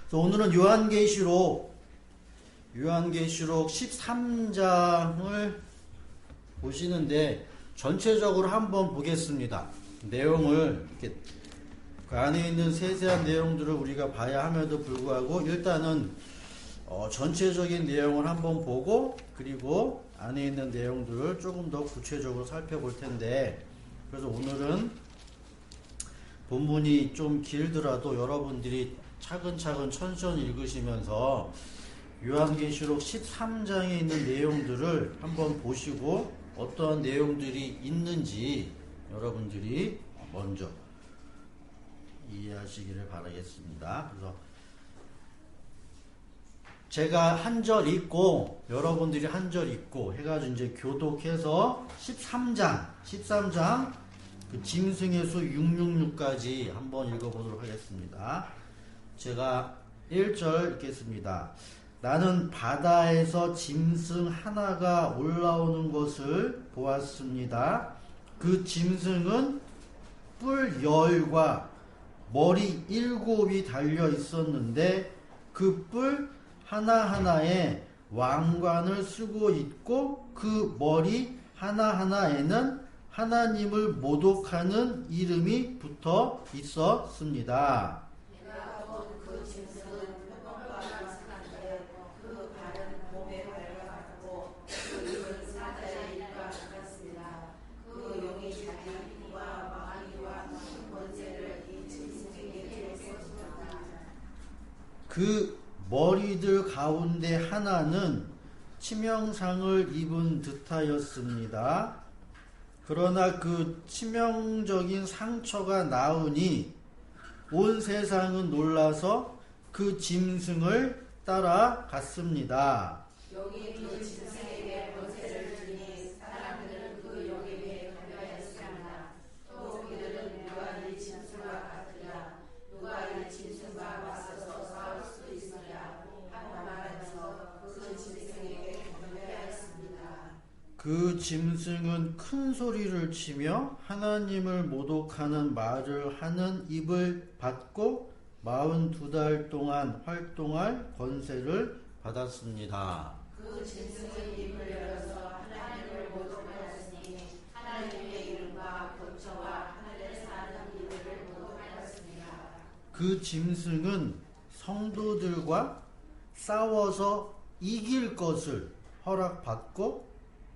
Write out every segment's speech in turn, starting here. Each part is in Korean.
그래서 오늘은 요한계시록 13장을 보시는데 전체적으로 한번 보겠습니다. 내용을 이렇게 그 안에 있는 세세한 내용들을 우리가 봐야 함에도 불구하고 일단은 전체적인 내용을 한번 보고 그리고 안에 있는 내용들을 조금 더 구체적으로 살펴볼 텐데, 그래서 오늘은 본문이 좀 길더라도 여러분들이 차근차근 천천히 읽으시면서 요한계시록 13장에 있는 내용들을 한번 보시고 어떠한 내용들이 있는지 여러분들이 먼저 이해하시기를 바라겠습니다. 그래서 제가 한 절 읽고 여러분들이 한 절 읽고 해가지고 이제 교독해서 13장 그 짐승의 수 666까지 한번 읽어보도록 하겠습니다. 제가 1절 읽겠습니다. 나는 바다에서 짐승 하나가 올라오는 것을 보았습니다. 그 짐승은 뿔 10과 머리 7이 달려 있었는데 그 뿔 하나하나에 왕관을 쓰고 있고 그 머리 하나하나에는 하나님을 모독하는 이름이 붙어 있었습니다. 그 머리들 가운데 하나는 치명상을 입은 듯하였습니다. 그러나 그 치명적인 상처가 나으니 온 세상은 놀라서 그 짐승을 따라갔습니다. 여기 그 짐승에게 권세를 주니 사람들은 그 영에 경배하였습니다. 또 그들은 누가 이 짐승과 같으랴, 누가 이 짐승과 맞서서 싸울 수 있으랴 하고 말하면서 그 짐승에게 경배하였습니다. 그 짐승은 큰 소리를 치며 하나님을 모독하는 말을 하는 입을 받고 42달 동안 활동할 권세를 받았습니다. 그 짐승은 입을 열어서 하나님을 모독하였으니 하나님의 이름과 거처와 하늘에 사는 이들을 모독하였습니다. 그 짐승은 성도들과 싸워서 이길 것을 허락받고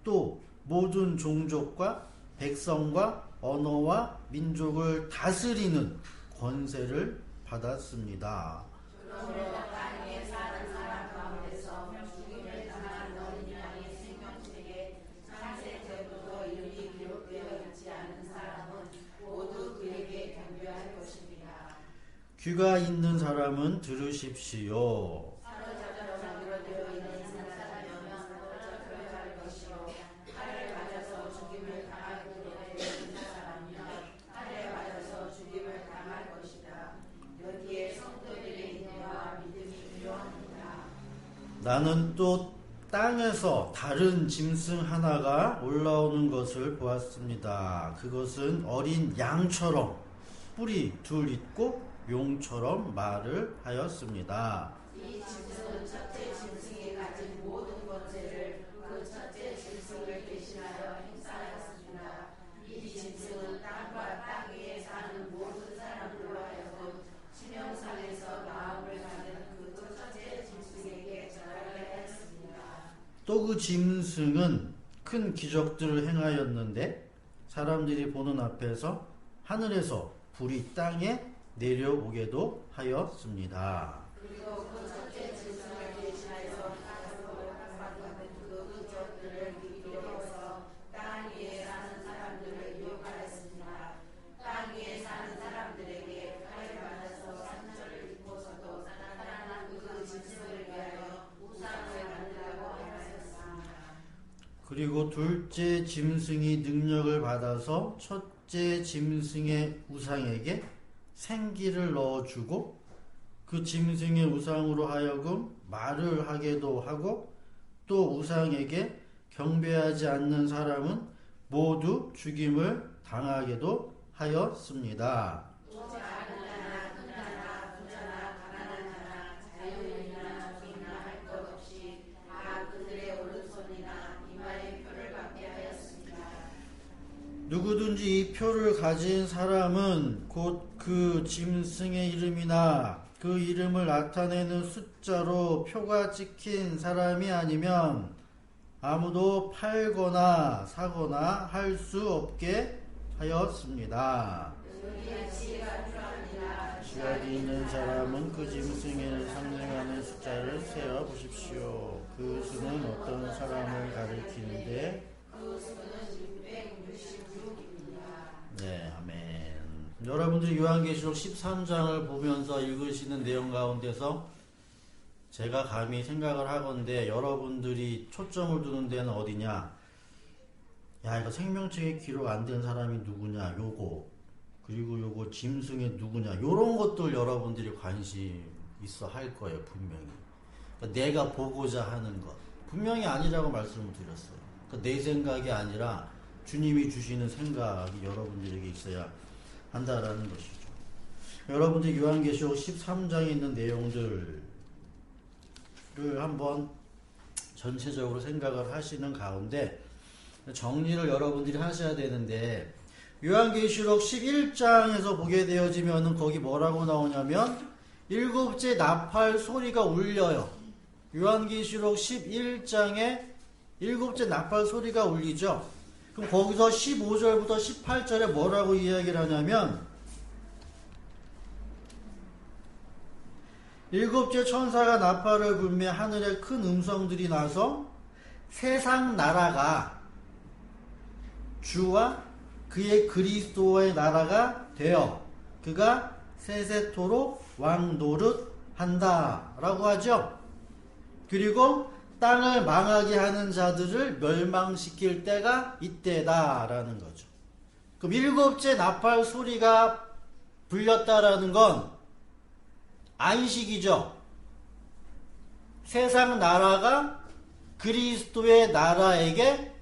또 모든 종족과 백성과 언어와 민족을 다스리는 권세를 받았습니다. 그러므로 땅에 사는 사람 가운데서 죽임을 당한 어린 양의 생명책에 창세 때부터 이름이 기록되어 있지 않은 사람은 모두 그에게 경배할 것입니다. 귀가 있는 사람은 들으십시오. 사로잡혀 장로되어 있는 사람이면 사로잡혀야 할 것이요, 칼을 맞아서 죽임을 당하게 되는 사람이면 칼에 맞아서 죽임을 당할 것이다. 여기에 성도들의 인내와 믿음이 필요합니다. 나는 또 땅에서 다른 짐승 하나가 올라오는 것을 보았습니다. 그것은 어린 양처럼 뿔이 둘 있고 용처럼 말을 하였습니다. 이 짐승은 첫째 짐승이 가진 모든 권세를 그 첫째 짐승을 대신하여 행사하였습니다. 이 짐승은 땅과 땅 위에 사는 모든 사람들로 하여금 치명상에서 마음을 가는 그 첫째 짐승에게 절하게 하였습니다. 또 그 짐승은 큰 기적들을 행하였는데 사람들이 보는 앞에서 하늘에서 불이 땅에 내려오게도 하였습니다. 그리고 그 첫째 짐승을 대신하여서 땅에서 받은 그 기적들을 이루어서 땅 위에 사는 사람들을 유혹하였습니다. 땅 위에 사는 사람들에게 칼에 맞아서 상처를 입고서도 하나는 그 짐승을 위하여 우상을 만들라고 하였습니다. 그리고 둘째 짐승이 능력을 받아서 첫째 짐승의 우상에게 생기를 넣어주고 그 짐승의 우상으로 하여금 말을 하게도 하고 또 우상에게 경배하지 않는 사람은 모두 죽임을 당하게도 하였습니다. 작은 자나 큰 자나 부자나 가난한 자나 누구든지 이 표를 가진 사람은 곧 그 짐승의 이름이나 그 이름을 나타내는 숫자로 표가 찍힌 사람이 아니면 아무도 팔거나 사거나 할 수 없게 하였습니다. 지각이 있는 사람은 그 짐승을 상징하는 숫자를 세어 보십시오. 그 수는 어떤 사람을 가리키는데 네, 아멘. 여러분들이 요한계시록 13장을 보면서 읽으시는 내용 가운데서 제가 감히 생각을 하건대 여러분들이 초점을 두는 데는 어디냐? 야, 이거 생명책에 기록 안 된 사람이 누구냐? 요거. 그리고 요거 짐승이 누구냐? 요런 것들 여러분들이 관심 있어 할 거예요, 분명히. 그러니까 내가 보고자 하는 것. 분명히 아니라고 말씀을 드렸어요. 그러니까 내 생각이 아니라 주님이 주시는 생각이 여러분들에게 있어야 한다라는 것이죠. 여러분들 요한계시록 13장에 있는 내용들을 한번 전체적으로 생각을 하시는 가운데 정리를 여러분들이 하셔야 되는데 요한계시록 11장에서 보게 되어지면은 거기 뭐라고 나오냐면 일곱째 나팔 소리가 울려요. 요한계시록 11장에 일곱째 나팔 소리가 울리죠. 그럼 거기서 15절부터 18절에 뭐라고 이야기를 하냐면 일곱째 천사가 나팔을 불며 하늘에 큰 음성들이 나서 세상 나라가 주와 그의 그리스도의 나라가 되어 그가 세세토록 왕노릇 한다 라고 하죠. 그리고 땅을 망하게 하는 자들을 멸망시킬 때가 이때다 라는 거죠. 그럼 일곱째 나팔 소리가 불렸다라는 건 안식이죠. 세상 나라가 그리스도의 나라에게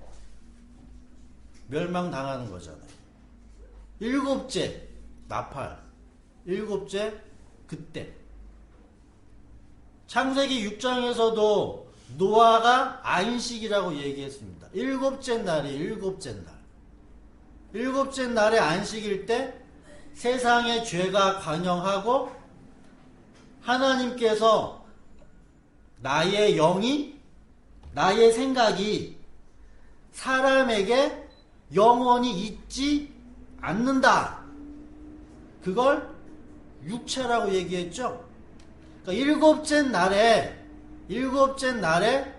멸망당하는 거잖아요. 일곱째 나팔, 일곱째 그때. 창세기 6장에서도 노아가 안식이라고 얘기했습니다. 일곱째 날이 일곱째 날. 일곱째 날의 안식일 때 세상의 죄가 관영하고 하나님께서 나의 영이, 나의 생각이 사람에게 영원히 있지 않는다. 그걸 육체라고 얘기했죠. 그러니까 일곱째 날에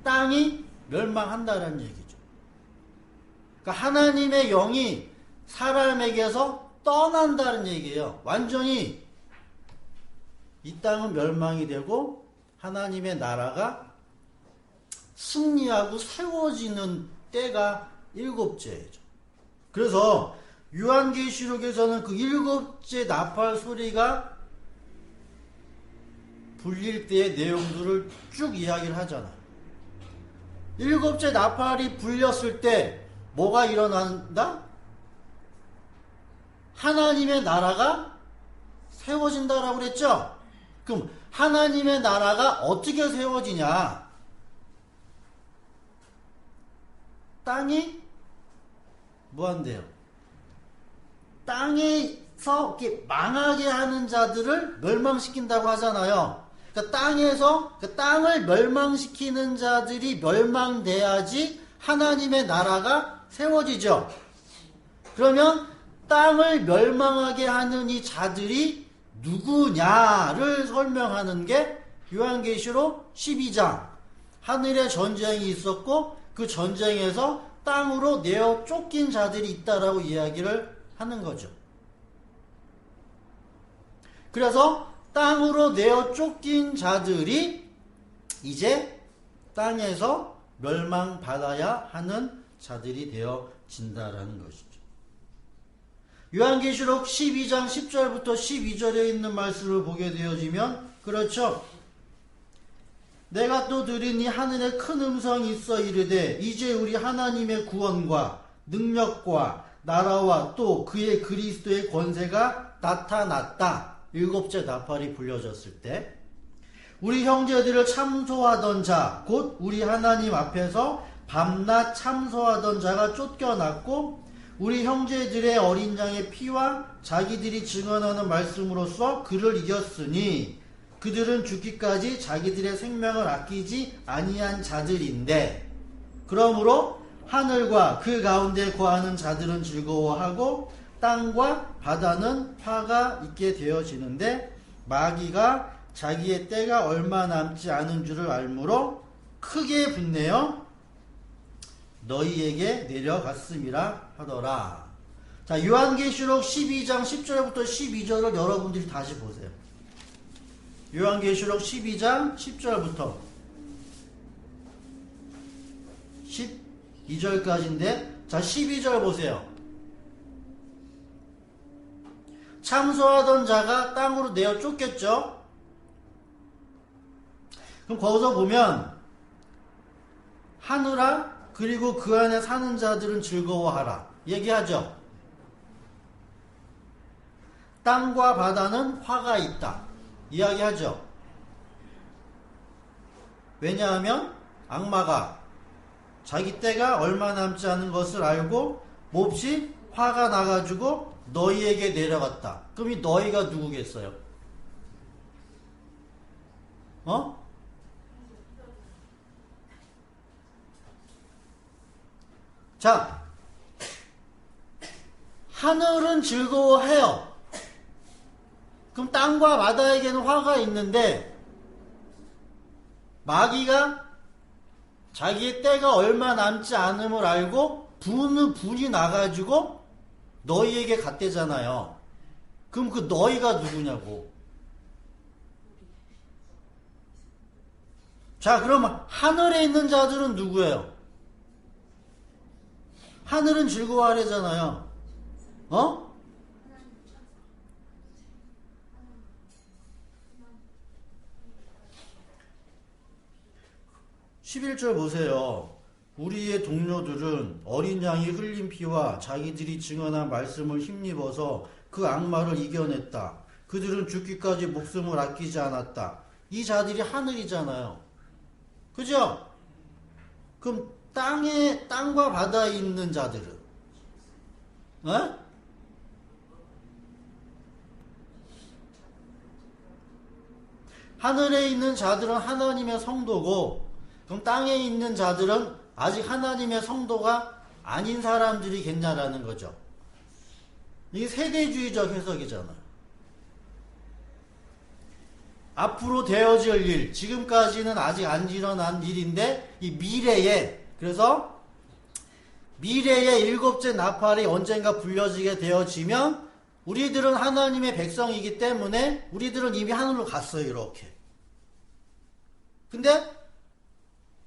땅이 멸망한다는 얘기죠. 그러니까 하나님의 영이 사람에게서 떠난다는 얘기예요. 완전히 이 땅은 멸망이 되고 하나님의 나라가 승리하고 세워지는 때가 일곱째죠. 그래서 요한계시록에서는 그 일곱째 나팔 소리가 불릴 때의 내용들을 쭉 이야기를 하잖아요. 일곱째 나팔이 불렸을 때 뭐가 일어난다? 하나님의 나라가 세워진다라고 그랬죠? 그럼 하나님의 나라가 어떻게 세워지냐? 땅이 뭐 한대요? 땅에서 이렇게 망하게 하는 자들을 멸망시킨다고 하잖아요. 그러니까 땅에서 그 땅을 멸망시키는 자들이 멸망돼야지 하나님의 나라가 세워지죠. 그러면 땅을 멸망하게 하는 이 자들이 누구냐를 설명하는 게 요한계시록 12장. 하늘에 전쟁이 있었고 그 전쟁에서 땅으로 내어 쫓긴 자들이 있다라고 이야기를 하는 거죠. 그래서 땅으로 내어 쫓긴 자들이 이제 땅에서 멸망받아야 하는 자들이 되어진다라는 것이죠. 요한계시록 12장 10절부터 12절에 있는 말씀을 보게 되어지면 그렇죠. 내가 또 들으니 하늘에 큰 음성이 있어 이르되 이제 우리 하나님의 구원과 능력과 나라와 또 그의 그리스도의 권세가 나타났다. 일곱째 나팔이 불려졌을 때 우리 형제들을 참소하던 자 곧 우리 하나님 앞에서 밤낮 참소하던 자가 쫓겨났고 우리 형제들의 어린 양의 피와 자기들이 증언하는 말씀으로써 그를 이겼으니 그들은 죽기까지 자기들의 생명을 아끼지 아니한 자들인데 그러므로 하늘과 그 가운데 거하는 자들은 즐거워하고 땅과 바다는 화가 있게 되어지는데 마귀가 자기의 때가 얼마 남지 않은 줄을 알므로 크게 분내어 너희에게 내려갔음이라 하더라. 자, 요한계시록 12장 10절부터 12절을 여러분들이 다시 보세요. 요한계시록 12장 10절부터 12절까지인데, 자, 12절 보세요. 참소하던 자가 땅으로 내어 쫓겼죠? 그럼 거기서 보면 하늘아 그리고 그 안에 사는 자들은 즐거워하라 얘기하죠. 땅과 바다는 화가 있다 이야기하죠. 왜냐하면 악마가 자기 때가 얼마 남지 않은 것을 알고 몹시 화가 나가지고 너희에게 내려갔다. 그럼 이 너희가 누구겠어요? 자, 하늘은 즐거워해요. 그럼 땅과 바다에게는 화가 있는데 마귀가 자기의 때가 얼마 남지 않음을 알고 분이 나가지고 너희에게 갔대잖아요. 그럼 그 너희가 누구냐고. 자, 그럼 하늘에 있는 자들은 누구예요? 하늘은 즐거워하래잖아요. 11절 보세요. 우리의 동료들은 어린 양이 흘린 피와 자기들이 증언한 말씀을 힘입어서 그 악마를 이겨냈다. 그들은 죽기까지 목숨을 아끼지 않았다. 이 자들이 하늘이잖아요. 그죠? 그럼 땅과 바다에 있는 자들은? 하늘에 있는 자들은 하나님의 성도고, 그럼 땅에 있는 자들은 아직 하나님의 성도가 아닌 사람들이겠냐라는 거죠. 이게 세대주의적 해석이잖아요. 앞으로 되어질 일, 지금까지는 아직 안 일어난 일인데 이 미래에, 그래서 미래의 일곱째 나팔이 언젠가 불려지게 되어지면 우리들은 하나님의 백성이기 때문에 우리들은 이미 하늘로 갔어요. 이렇게. 근데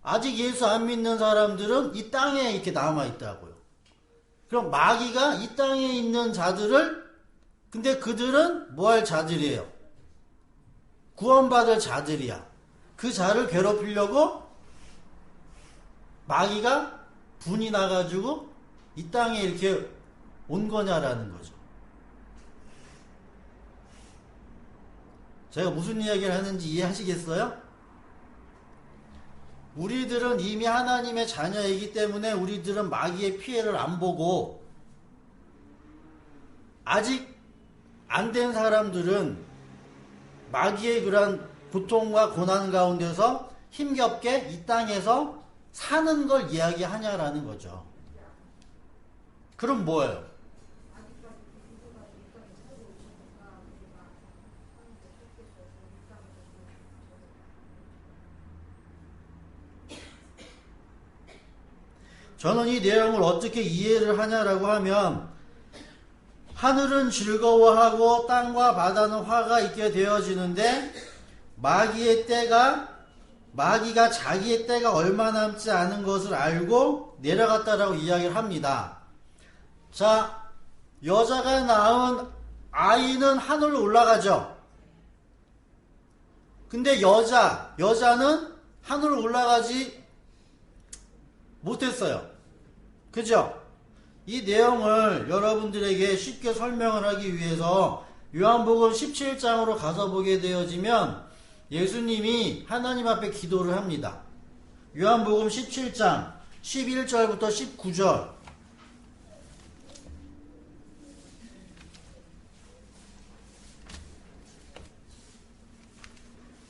아직 예수 안 믿는 사람들은 이 땅에 이렇게 남아있다고요. 그럼 마귀가 이 땅에 있는 자들을, 근데 그들은 뭐 할 자들이에요? 구원받을 자들이야. 그 자를 괴롭히려고 마귀가 분이 나가지고 이 땅에 이렇게 온 거냐라는 거죠. 제가 무슨 이야기를 하는지 이해하시겠어요? 우리들은 이미 하나님의 자녀이기 때문에 우리들은 마귀의 피해를 안 보고, 아직 안 된 사람들은 마귀의 그런 고통과 고난 가운데서 힘겹게 이 땅에서 사는 걸 이야기하냐라는 거죠. 그럼 뭐예요? 저는 이 내용을 어떻게 이해를 하냐라고 하면, 하늘은 즐거워하고 땅과 바다는 화가 있게 되어지는데 마귀가 자기의 때가 얼마 남지 않은 것을 알고 내려갔다라고 이야기를 합니다. 자, 여자가 낳은 아이는 하늘로 올라가죠. 근데 여자는 하늘로 올라가지 못했어요. 그죠? 이 내용을 여러분들에게 쉽게 설명을 하기 위해서 요한복음 17장으로 가서 보게 되어지면 예수님이 하나님 앞에 기도를 합니다. 요한복음 17장 11절부터 19절.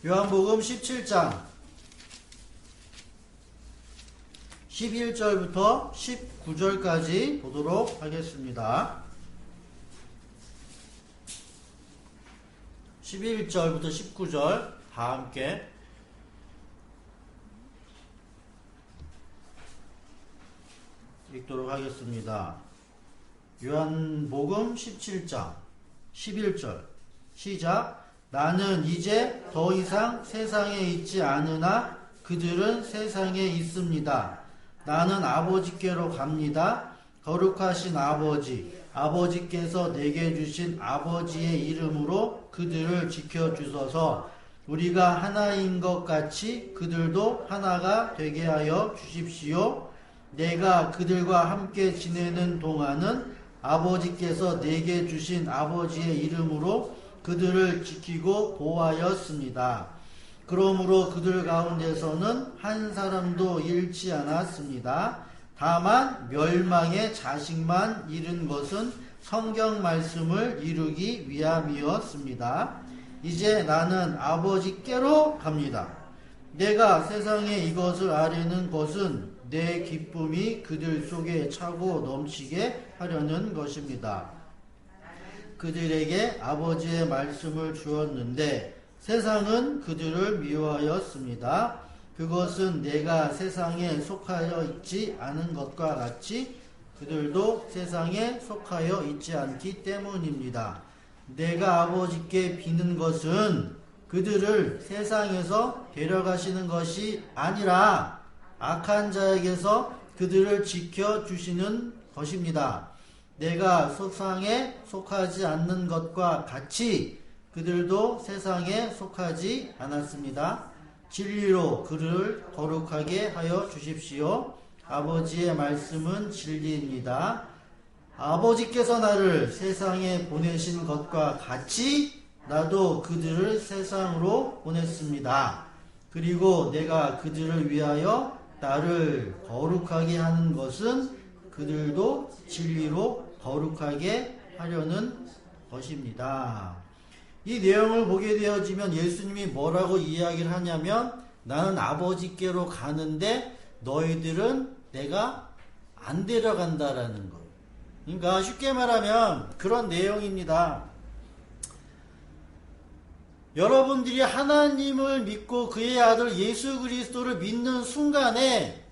요한복음 17장 11절부터 19절까지 보도록 하겠습니다. 11절부터 19절 다 함께 읽도록 하겠습니다. 요한복음 17장 11절 시작. 나는 이제 더 이상 세상에 있지 않으나 그들은 세상에 있습니다. 나는 아버지께로 갑니다. 거룩하신 아버지, 아버지께서 내게 주신 아버지의 이름으로 그들을 지켜주소서. 우리가 하나인 것 같이 그들도 하나가 되게 하여 주십시오. 내가 그들과 함께 지내는 동안은 아버지께서 내게 주신 아버지의 이름으로 그들을 지키고 보호하였습니다. 그러므로 그들 가운데서는 한 사람도 잃지 않았습니다. 다만 멸망의 자식만 잃은 것은 성경 말씀을 이루기 위함이었습니다. 이제 나는 아버지께로 갑니다. 내가 세상에 이것을 아뢰는 것은 내 기쁨이 그들 속에 차고 넘치게 하려는 것입니다. 그들에게 아버지의 말씀을 주었는데 세상은 그들을 미워하였습니다. 그것은 내가 세상에 속하여 있지 않은 것과 같이 그들도 세상에 속하여 있지 않기 때문입니다. 내가 아버지께 비는 것은 그들을 세상에서 데려가시는 것이 아니라 악한 자에게서 그들을 지켜주시는 것입니다. 내가 세상에 속하지 않는 것과 같이 그들도 세상에 속하지 않았습니다. 진리로 그를 거룩하게 하여 주십시오. 아버지의 말씀은 진리입니다. 아버지께서 나를 세상에 보내신 것과 같이 나도 그들을 세상으로 보냈습니다. 그리고 내가 그들을 위하여 나를 거룩하게 하는 것은 그들도 진리로 거룩하게 하려는 것입니다. 이 내용을 보게 되어지면 예수님이 뭐라고 이야기를 하냐면 나는 아버지께로 가는데 너희들은 내가 안 데려간다라는 거예요. 그러니까 쉽게 말하면 그런 내용입니다. 여러분들이 하나님을 믿고 그의 아들 예수 그리스도를 믿는 순간에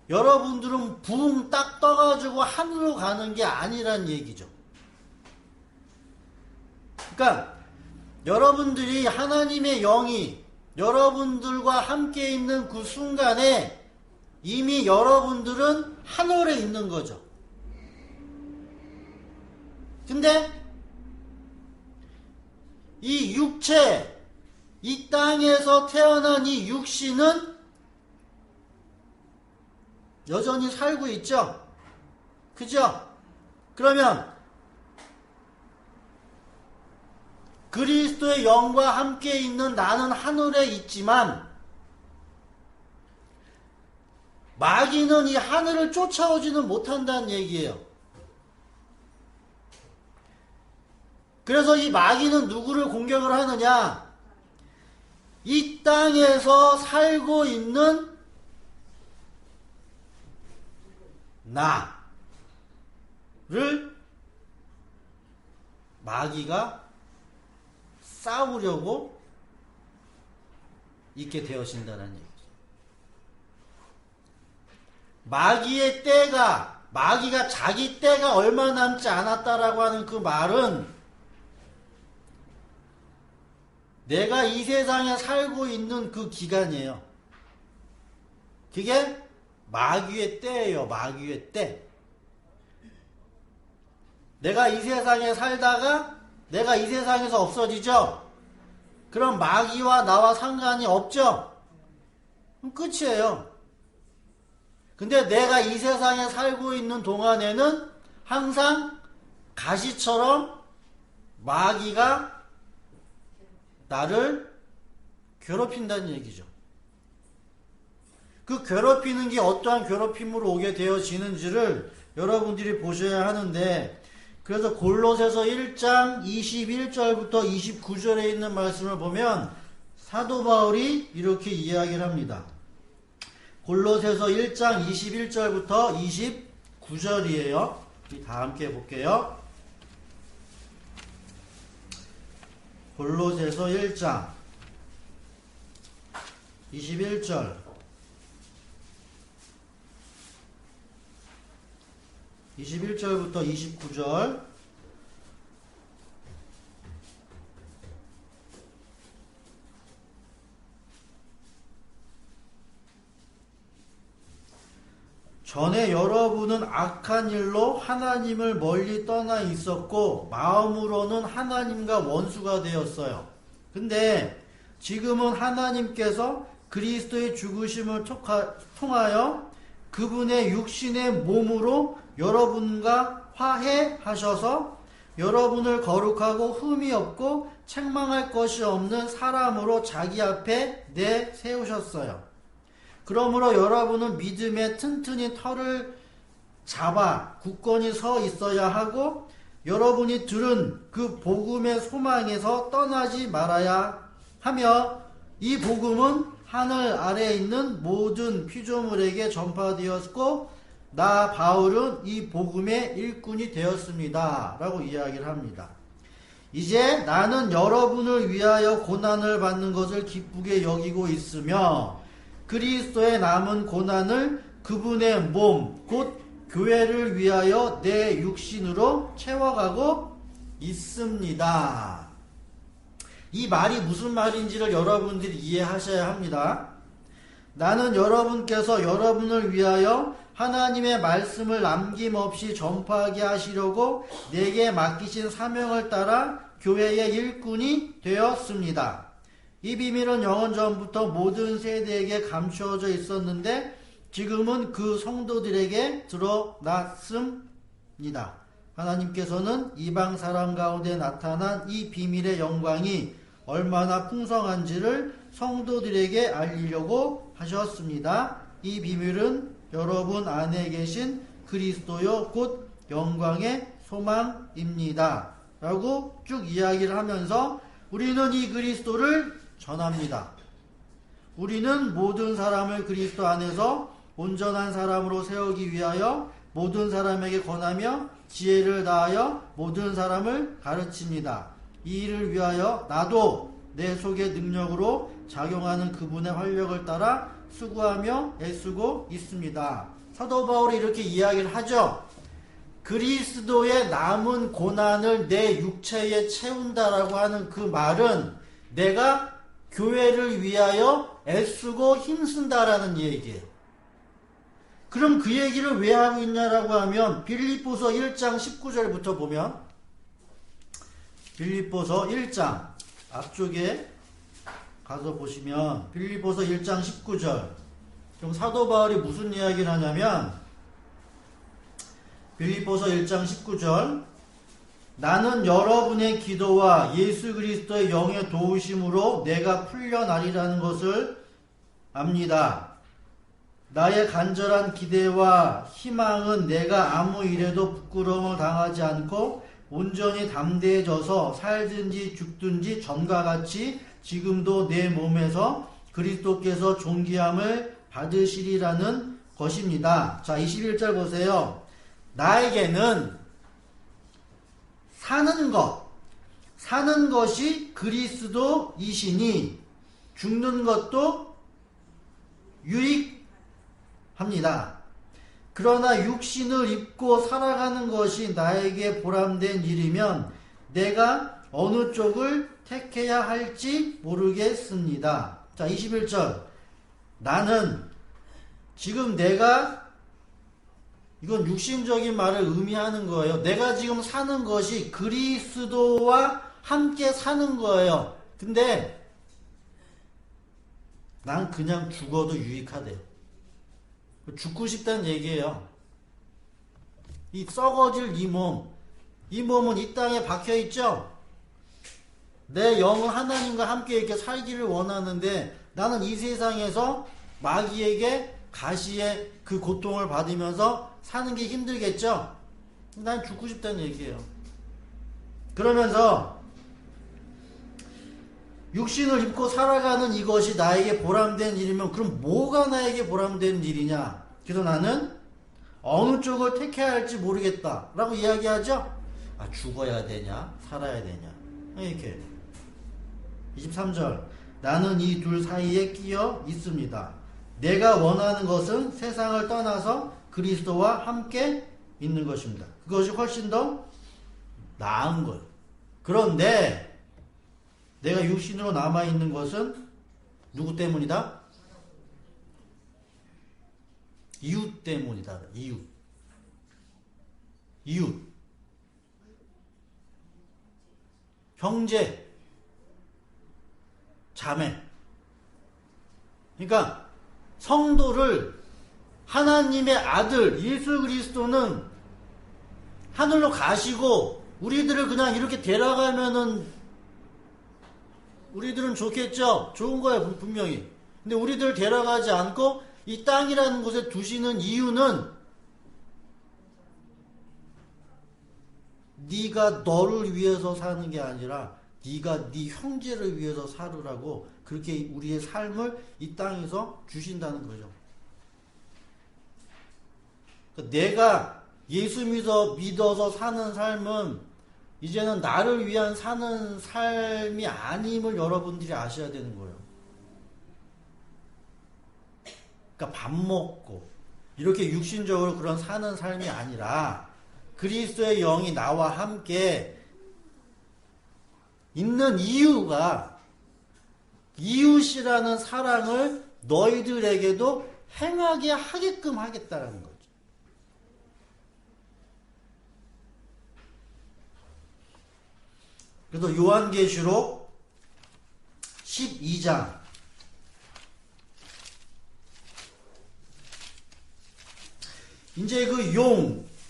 여러분들은 붕 딱 떠가지고 하늘로 가는 게 아니란 얘기죠. 그러니까 여러분들이 하나님의 영이 여러분들과 함께 있는 그 순간에 이미 여러분들은 하늘에 있는 거죠. 근데 이 육체, 이 땅에서 태어난 이 육신은 여전히 살고 있죠? 그죠? 그러면 그리스도의 영과 함께 있는 나는 하늘에 있지만 마귀는 이 하늘을 쫓아오지는 못한다는 얘기예요. 그래서 이 마귀는 누구를 공격을 하느냐? 이 땅에서 살고 있는 나를 마귀가 싸우려고 있게 되어진다는 얘기죠. 마귀의 때가, 마귀가 자기 때가 얼마 남지 않았다라고 하는 그 말은 내가 이 세상에 살고 있는 그 기간이에요. 그게 마귀의 때예요. 마귀의 때. 내가 이 세상에 살다가 내가 이 세상에서 없어지죠? 그럼 마귀와 나와 상관이 없죠? 그럼 끝이에요. 근데 내가 이 세상에 살고 있는 동안에는 항상 가시처럼 마귀가 나를 괴롭힌다는 얘기죠. 그 괴롭히는 게 어떠한 괴롭힘으로 오게 되어지는지를 여러분들이 보셔야 하는데, 그래서 골로새서 1장 21절부터 29절에 있는 말씀을 보면 사도 바울이 이렇게 이야기를 합니다. 골로새서 1장 21절부터 29절이에요. 다 함께 볼게요. 골로새서 1장 21절, 21절부터 29절. 전에 여러분은 악한 일로 하나님을 멀리 떠나 있었고 마음으로는 하나님과 원수가 되었어요. 근데 지금은 하나님께서 그리스도의 죽으심을 통하여 그분의 육신의 몸으로 여러분과 화해하셔서 여러분을 거룩하고 흠이 없고 책망할 것이 없는 사람으로 자기 앞에 내세우셨어요. 그러므로 여러분은 믿음에 튼튼히 털을 잡아 굳건히 서 있어야 하고, 여러분이 들은 그 복음의 소망에서 떠나지 말아야 하며, 이 복음은 하늘 아래에 있는 모든 피조물에게 전파되었고 나 바울은 이 복음의 일꾼이 되었습니다 라고 이야기를 합니다. 이제 나는 여러분을 위하여 고난을 받는 것을 기쁘게 여기고 있으며 그리스도의 남은 고난을 그분의 몸 곧 교회를 위하여 내 육신으로 채워가고 있습니다. 이 말이 무슨 말인지를 여러분들이 이해하셔야 합니다. 나는 여러분께서 여러분을 위하여 하나님의 말씀을 남김없이 전파하게 하시려고 내게 맡기신 사명을 따라 교회의 일꾼이 되었습니다. 이 비밀은 영원 전부터 모든 세대에게 감추어져 있었는데 지금은 그 성도들에게 드러났습니다. 하나님께서는 이방 사람 가운데 나타난 이 비밀의 영광이 얼마나 풍성한지를 성도들에게 알리려고 하셨습니다. 이 비밀은 여러분 안에 계신 그리스도요 곧 영광의 소망입니다 라고 쭉 이야기를 하면서 우리는 이 그리스도를 전합니다. 우리는 모든 사람을 그리스도 안에서 온전한 사람으로 세우기 위하여 모든 사람에게 권하며 지혜를 다하여 모든 사람을 가르칩니다. 이 일을 위하여 나도 내 속의 능력으로 작용하는 그분의 활력을 따라 수고하며 애쓰고 있습니다. 사도 바울이 이렇게 이야기를 하죠. 그리스도의 남은 고난을 내 육체에 채운다라고 하는 그 말은 내가 교회를 위하여 애쓰고 힘쓴다라는 얘기예요. 그럼 그 얘기를 왜 하고 있냐라고 하면 빌립보서 1장 19절부터 보면 빌립보서 1장 앞쪽에 가서 보시면 빌립보서 1장 19절 그럼 사도 바울이 무슨 이야기를 하냐면 빌립보서 1장 19절 나는 여러분의 기도와 예수 그리스도의 영의 도우심으로 내가 풀려나리라는 것을 압니다. 나의 간절한 기대와 희망은 내가 아무 일에도 부끄러움을 당하지 않고 온전히 담대해져서 살든지 죽든지 전과 같이 지금도 내 몸에서 그리스도께서 존귀함을 받으시리라는 것입니다. 자, 21절 보세요. 나에게는 사는 것이 그리스도이시니 죽는 것도 유익합니다. 그러나 육신을 입고 살아가는 것이 나에게 보람된 일이면 내가 어느 쪽을 택해야 할지 모르겠습니다. 자, 21절. 나는 지금 이건 육신적인 말을 의미하는 거예요. 내가 지금 사는 것이 그리스도와 함께 사는 거예요. 근데 난 그냥 죽어도 유익하대요. 죽고 싶다는 얘기예요. 이 썩어질 이 몸은 이 땅에 박혀있죠? 내 영은 하나님과 함께 이렇게 살기를 원하는데 나는 이 세상에서 마귀에게 가시의 그 고통을 받으면서 사는 게 힘들겠죠? 난 죽고 싶다는 얘기예요. 그러면서 육신을 입고 살아가는 이것이 나에게 보람된 일이면 그럼 뭐가 나에게 보람된 일이냐? 그래서 나는 어느 쪽을 택해야 할지 모르겠다 라고 이야기하죠. 아, 죽어야 되냐 살아야 되냐 이렇게. 23절 나는 이 둘 사이에 끼어 있습니다. 내가 원하는 것은 세상을 떠나서 그리스도와 함께 있는 것입니다. 그것이 훨씬 더 나은 것. 그런데 내가 육신으로 남아있는 것은 누구 때문이다? 이웃 때문이다. 이웃. 형제, 자매. 그러니까 성도를 하나님의 아들 예수 그리스도는 하늘로 가시고 우리들을 그냥 이렇게 데려가면은 우리들은 좋겠죠. 좋은 거예요, 분명히. 근데 우리들을 데려가지 않고 이 땅이라는 곳에 두시는 이유는 네가 너를 위해서 사는 게 아니라 네가 네 형제를 위해서 살으라고 그렇게 우리의 삶을 이 땅에서 주신다는 거죠. 내가 예수 믿어서 사는 삶은 이제는 나를 위한 사는 삶이 아님을 여러분들이 아셔야 되는 거예요. 그러니까 밥 먹고 이렇게 육신적으로 그런 사는 삶이 아니라 그리스도의 영이 나와 함께 있는 이유가 이웃이라는 사랑을 너희들에게도 행하게 하게끔 하겠다라는 거죠. 그래서 요한계시록 12장 이제 그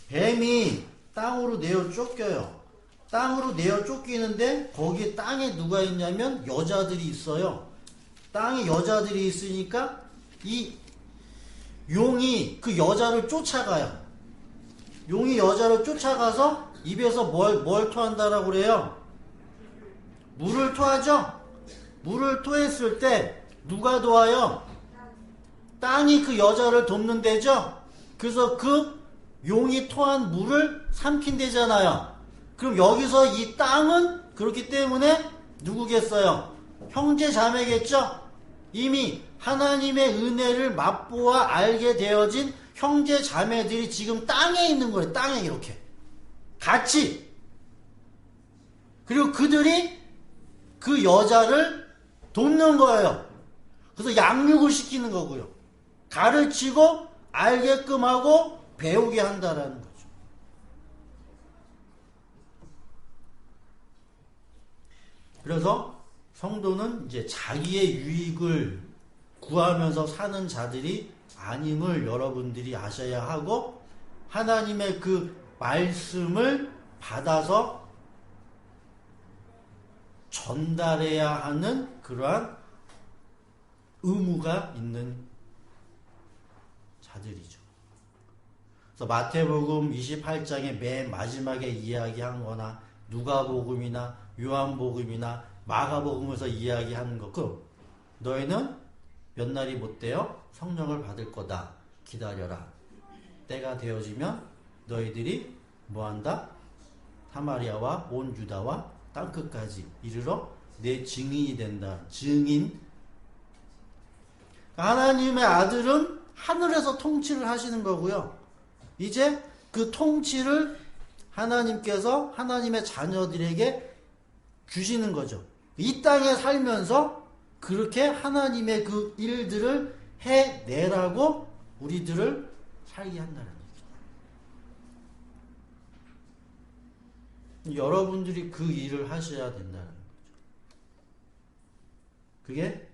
뱀이 땅으로 내어 쫓겨요. 땅으로 내어 쫓기는데 거기에 땅에 누가 있냐면 여자들이 있어요. 땅에 여자들이 있으니까 이 용이 그 여자를 쫓아가요. 용이 여자를 쫓아가서 입에서 뭘 토한다라고 그래요? 물을 토하죠? 물을 토했을 때 누가 도와요? 땅이 그 여자를 돕는 데죠? 그래서 그 용이 토한 물을 삼킨대잖아요. 그럼 여기서 이 땅은 그렇기 때문에 누구겠어요? 형제 자매겠죠? 이미 하나님의 은혜를 맛보아 알게 되어진 형제 자매들이 지금 땅에 있는 거예요. 땅에 이렇게 같이. 그리고 그들이 그 여자를 돕는 거예요. 그래서 양육을 시키는 거고요. 가르치고 알게끔 하고 배우게 한다라는 거죠. 그래서 성도는 이제 자기의 유익을 구하면서 사는 자들이 아님을 여러분들이 아셔야 하고 하나님의 그 말씀을 받아서 전달해야 하는 그러한 의무가 있는 자들이죠. 그래서 마태복음 28장의 맨 마지막에 이야기한 거나 누가복음이나 요한복음이나 마가복음에서 이야기하는 것, 너희는 몇 날이 못 되어 성령을 받을 거다. 기다려라. 때가 되어지면 너희들이 뭐한다? 사마리아와 온 유다와 땅끝까지 이르러 내 증인이 된다. 증인. 하나님의 아들은 하늘에서 통치를 하시는 거고요. 이제 그 통치를 하나님께서 하나님의 자녀들에게 주시는 거죠. 이 땅에 살면서 그렇게 하나님의 그 일들을 해내라고 우리들을 살게 한다는 얘기죠. 여러분들이 그 일을 하셔야 된다는 거죠. 그게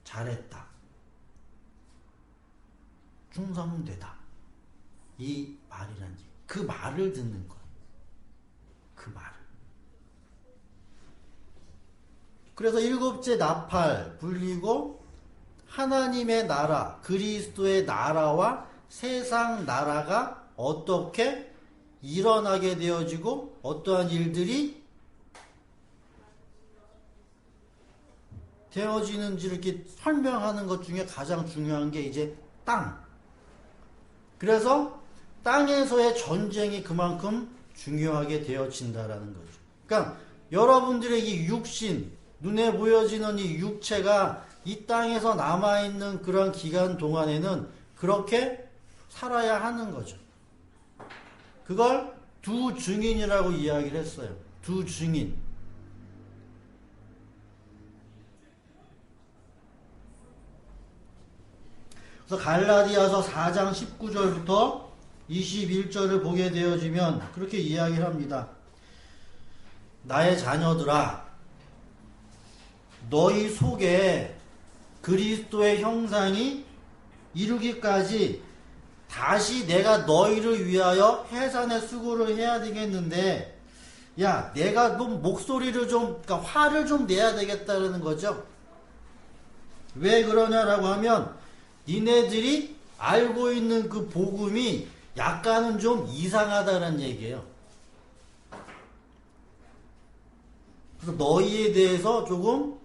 잘했다, 충성되다, 이 말이란 얘기. 그 말을 듣는 거예요. 그 말을. 그래서 일곱째 나팔 불리고 하나님의 나라, 그리스도의 나라와 세상 나라가 어떻게 일어나게 되어지고 어떠한 일들이 되어지는지를 이렇게 설명하는 것 중에 가장 중요한 게 이제 땅. 그래서 땅에서의 전쟁이 그만큼 중요하게 되어진다라는 거죠. 그러니까 여러분들의 이 육신, 눈에 보여지는 이 육체가 이 땅에서 남아있는 그런 기간 동안에는 그렇게 살아야 하는 거죠. 그걸 두 증인이라고 이야기를 했어요. 두 증인. 그래서 갈라디아서 4장 19절부터 21절을 보게 되어지면 그렇게 이야기를 합니다. 나의 자녀들아, 너희 속에 그리스도의 형상이 이루기까지 다시 내가 너희를 위하여 해산의 수고를 해야 되겠는데, 야, 내가 좀 목소리를 좀, 그러니까 화를 좀 내야 되겠다는 거죠. 왜 그러냐라고 하면, 니네들이 알고 있는 그 복음이 약간은 좀 이상하다는 얘기예요. 그래서 너희에 대해서 조금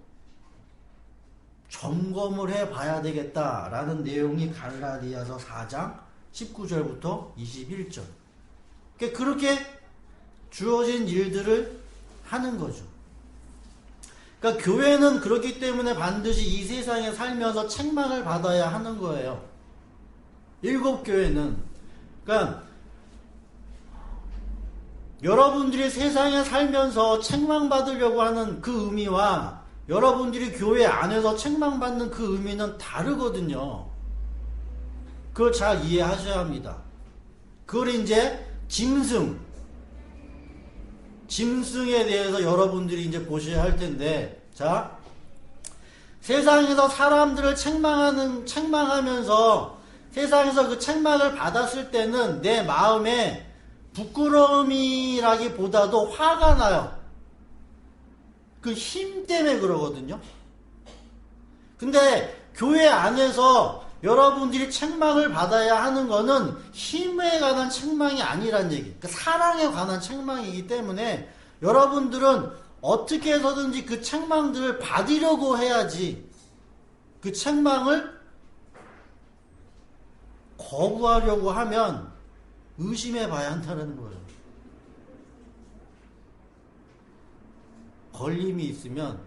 점검을 해봐야 되겠다라는 내용이 갈라디아서 4장 19절부터 21절. 그렇게 주어진 일들을 하는 거죠. 그러니까 교회는 그렇기 때문에 반드시 이 세상에 살면서 책망을 받아야 하는 거예요. 일곱 교회는. 그러니까 여러분들이 세상에 살면서 책망받으려고 하는 그 의미와 여러분들이 교회 안에서 책망받는 그 의미는 다르거든요. 그걸 잘 이해하셔야 합니다. 그걸 이제 짐승에 대해서 여러분들이 이제 보셔야 할 텐데, 자, 세상에서 사람들을 책망하면서 세상에서 그 책망을 받았을 때는 내 마음에 부끄러움이라기보다도 화가 나요. 그 힘 때문에 그러거든요. 근데 교회 안에서 여러분들이 책망을 받아야 하는 거는 힘에 관한 책망이 아니란 얘기. 그러니까 사랑에 관한 책망이기 때문에 여러분들은 어떻게 해서든지 그 책망들을 받으려고 해야지, 그 책망을 거부하려고 하면 의심해 봐야 한다는 거예요. 걸림이 있으면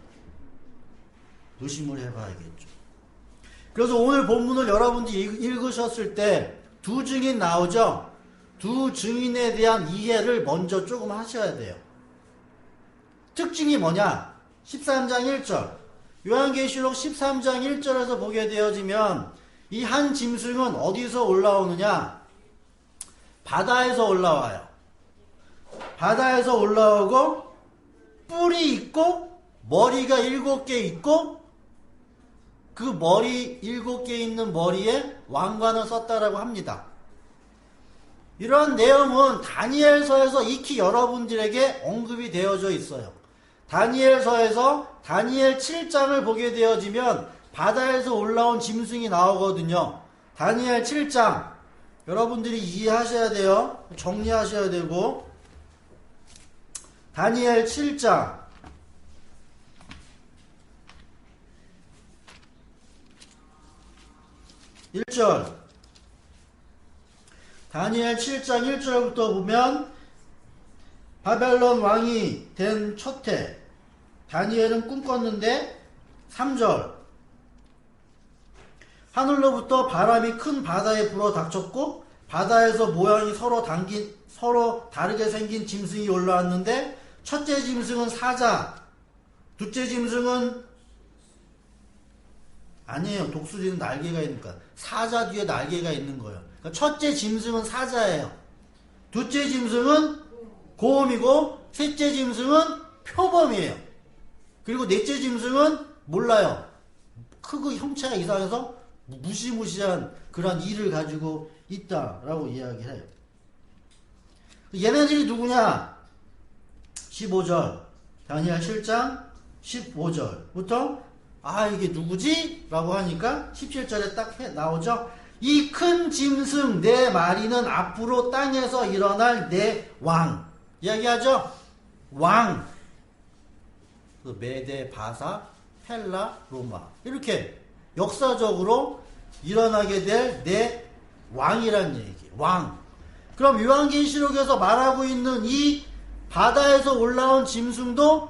의심을 해봐야겠죠. 그래서 오늘 본문을 여러분들이 읽으셨을 때 두 증인 나오죠? 두 증인에 대한 이해를 먼저 조금 하셔야 돼요. 특징이 뭐냐? 13장 1절. 요한계시록 13장 1절에서 보게 되어지면 이 한 짐승은 어디서 올라오느냐? 바다에서 올라와요. 바다에서 올라오고 뿔이 있고 머리가 7개 있고 그 머리 7개 있는 머리에 왕관을 썼다라고 합니다. 이러한 내용은 다니엘서에서 익히 여러분들에게 언급이 되어져 있어요. 다니엘서에서 다니엘 7장을 보게 되어지면 바다에서 올라온 짐승이 나오거든요. 다니엘 7장 여러분들이 이해하셔야 돼요. 정리하셔야 되고, 다니엘 7장 1절. 다니엘 7장 1절부터 보면 바벨론 왕이 된 첫 해 다니엘은 꿈꿨는데 3절. 하늘로부터 바람이 큰 바다에 불어 닥쳤고 바다에서 모양이 서로 다르게 생긴 짐승이 올라왔는데 첫째 짐승은 사자, 둘째 짐승은 아니에요. 독수리는 날개가 있으니까 사자 뒤에 날개가 있는 거예요. 그러니까 첫째 짐승은 사자예요. 둘째 짐승은 고음이고 셋째 짐승은 표범이에요. 그리고 넷째 짐승은 몰라요. 크고 형체가 이상해서 무시무시한 그런 일을 가지고 있다라고 이야기를 해요. 얘네들이 누구냐? 15절 다니엘 7장 15절부터 아, 이게 누구지? 라고 하니까 17절에 딱 나오죠. 이 큰 짐승 네 마리는 앞으로 땅에서 일어날 내 왕. 이야기하죠. 왕. 메데, 바사, 헬라, 로마. 이렇게 역사적으로 일어나게 될 내 왕이란 얘기. 왕. 그럼 요한계시록에서 말하고 있는 이 바다에서 올라온 짐승도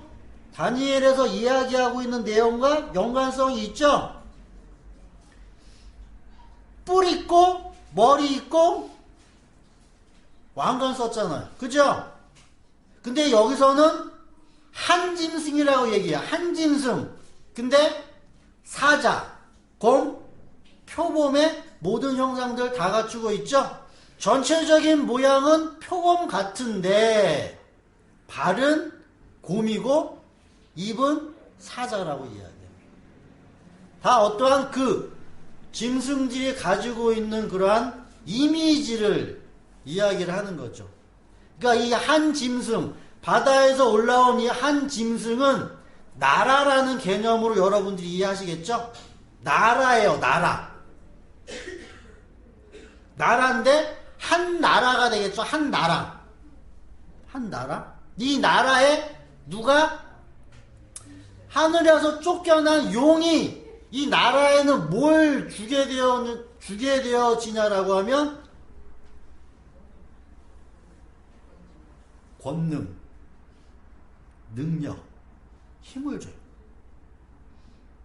다니엘에서 이야기하고 있는 내용과 연관성이 있죠? 뿔 있고 머리 있고 왕관 썼잖아요. 그죠? 근데 여기서는 한 짐승이라고 얘기해요. 한 짐승. 근데 사자, 곰, 표범의 모든 형상들 다 갖추고 있죠? 전체적인 모양은 표범 같은데 발은 곰이고 입은 사자라고 이야기해요. 다 어떠한 그 짐승들이 가지고 있는 그러한 이미지를 이야기를 하는 거죠. 그러니까 이 한 짐승, 바다에서 올라온 이 한 짐승은 나라라는 개념으로 여러분들이 이해하시겠죠? 나라예요, 나라. 나라인데 한 나라가 되겠죠? 한 나라. 한 나라? 이 나라에 누가 하늘에서 쫓겨난 용이 이 나라에는 뭘 주게 되어지냐라고 하면 권능, 능력, 힘을 줘요.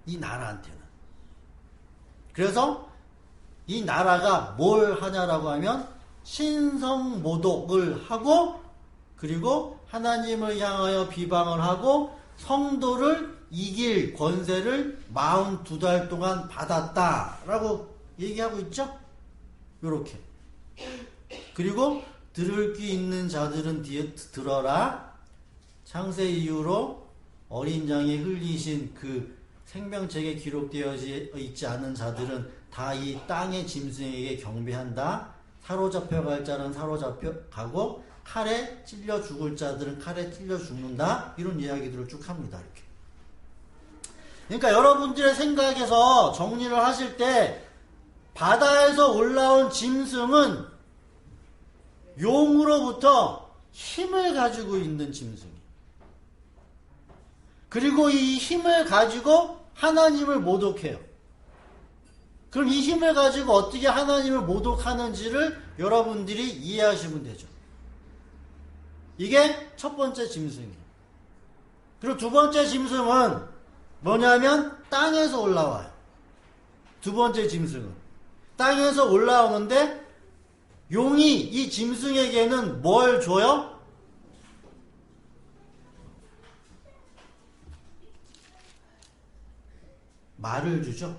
이 나라한테는. 그래서 이 나라가 뭘 하냐라고 하면 신성모독을 하고 그리고 하나님을 향하여 비방을 하고 성도를 이길 권세를 42달 동안 받았다라고 얘기하고 있죠? 요렇게. 그리고 들을 귀 있는 자들은 뒤에 들어라. 창세 이후로 어린 양이 흘리신 그 생명책에 기록되어 있지 않은 자들은 다 이 땅의 짐승에게 경배한다. 사로잡혀 갈 자는 사로잡혀 가고 칼에 찔려 죽을 자들은 칼에 찔려 죽는다. 이런 이야기들을 쭉 합니다. 이렇게. 그러니까 여러분들의 생각에서 정리를 하실 때 바다에서 올라온 짐승은 용으로부터 힘을 가지고 있는 짐승이에요. 그리고 이 힘을 가지고 하나님을 모독해요. 그럼 이 힘을 가지고 어떻게 하나님을 모독하는지를 여러분들이 이해하시면 되죠. 이게 첫 번째 짐승이에요. 그리고 두 번째 짐승은 뭐냐면 땅에서 올라와요. 두 번째 짐승은 땅에서 올라오는데 용이 이 짐승에게는 뭘 줘요? 말을 주죠.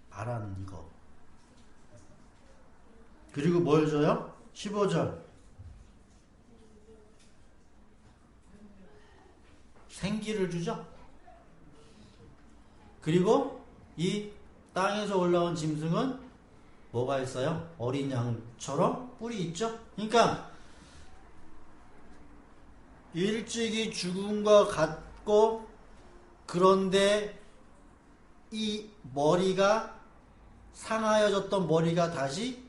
말하는 거. 그리고 뭘 줘요? 15절. 생기를 주죠. 그리고 이 땅에서 올라온 짐승은 뭐가 있어요? 어린 양처럼 뿔이 있죠. 그러니까 일찍이 죽은 것 같고 그런데 이 머리가 상하여졌던 머리가 다시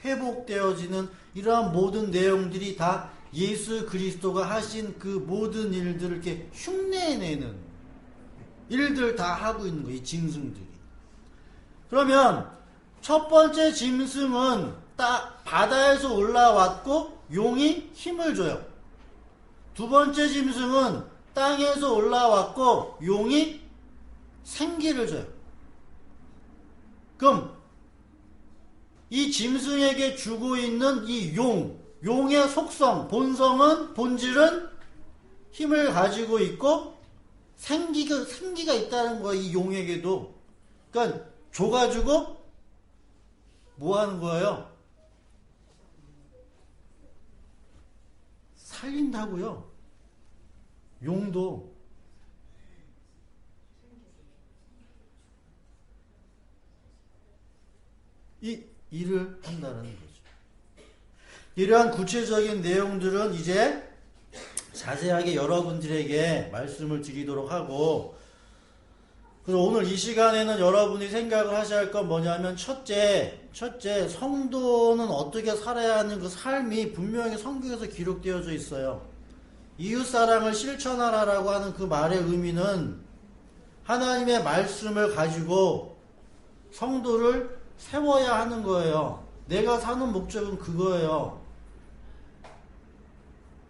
회복되어지는 이러한 모든 내용들이 다 예수 그리스도가 하신 그 모든 일들을 이렇게 흉내내는 일들 다 하고 있는 거예요. 이 짐승들이. 그러면 첫 번째 짐승은 딱 바다에서 올라왔고 용이 힘을 줘요. 두 번째 짐승은 땅에서 올라왔고 용이 생기를 줘요. 그럼 이 짐승에게 주고 있는 이 용의 속성, 본질은 힘을 가지고 있고 생기가 있다는 거예요. 이 용에게도. 그러니까 줘가지고 뭐 하는 거예요? 살린다고요. 용도. 이 일을 한다는 거죠. 이러한 구체적인 내용들은 이제 자세하게 여러분들에게 말씀을 드리도록 하고, 그래서 오늘 이 시간에는 여러분이 생각을 하셔야 할 건 뭐냐면, 첫째, 성도는 어떻게 살아야 하는 그 삶이 분명히 성경에서 기록되어져 있어요. 이웃사랑을 실천하라라고 하는 그 말의 의미는 하나님의 말씀을 가지고 성도를 세워야 하는 거예요. 내가 사는 목적은 그거예요.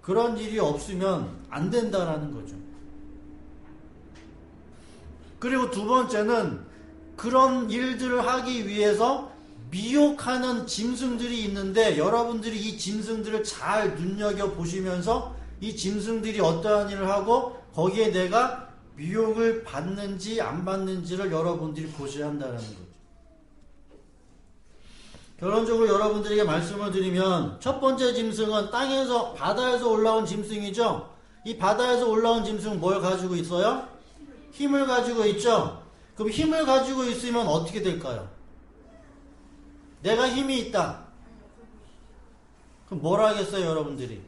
그런 일이 없으면 안 된다라는 거죠. 그리고 두 번째는 그런 일들을 하기 위해서 미혹하는 짐승들이 있는데, 여러분들이 이 짐승들을 잘 눈여겨보시면서 이 짐승들이 어떠한 일을 하고 거기에 내가 미혹을 받는지 안 받는지를 여러분들이 보셔야 한다는 거죠. 결론적으로 여러분들에게 말씀을 드리면, 첫 번째 짐승은 바다에서 올라온 짐승이죠. 이 바다에서 올라온 짐승은 뭘 가지고 있어요? 힘을 가지고 있죠. 그럼 힘을 가지고 있으면 어떻게 될까요? 내가 힘이 있다. 그럼 뭘 하겠어요, 여러분들이?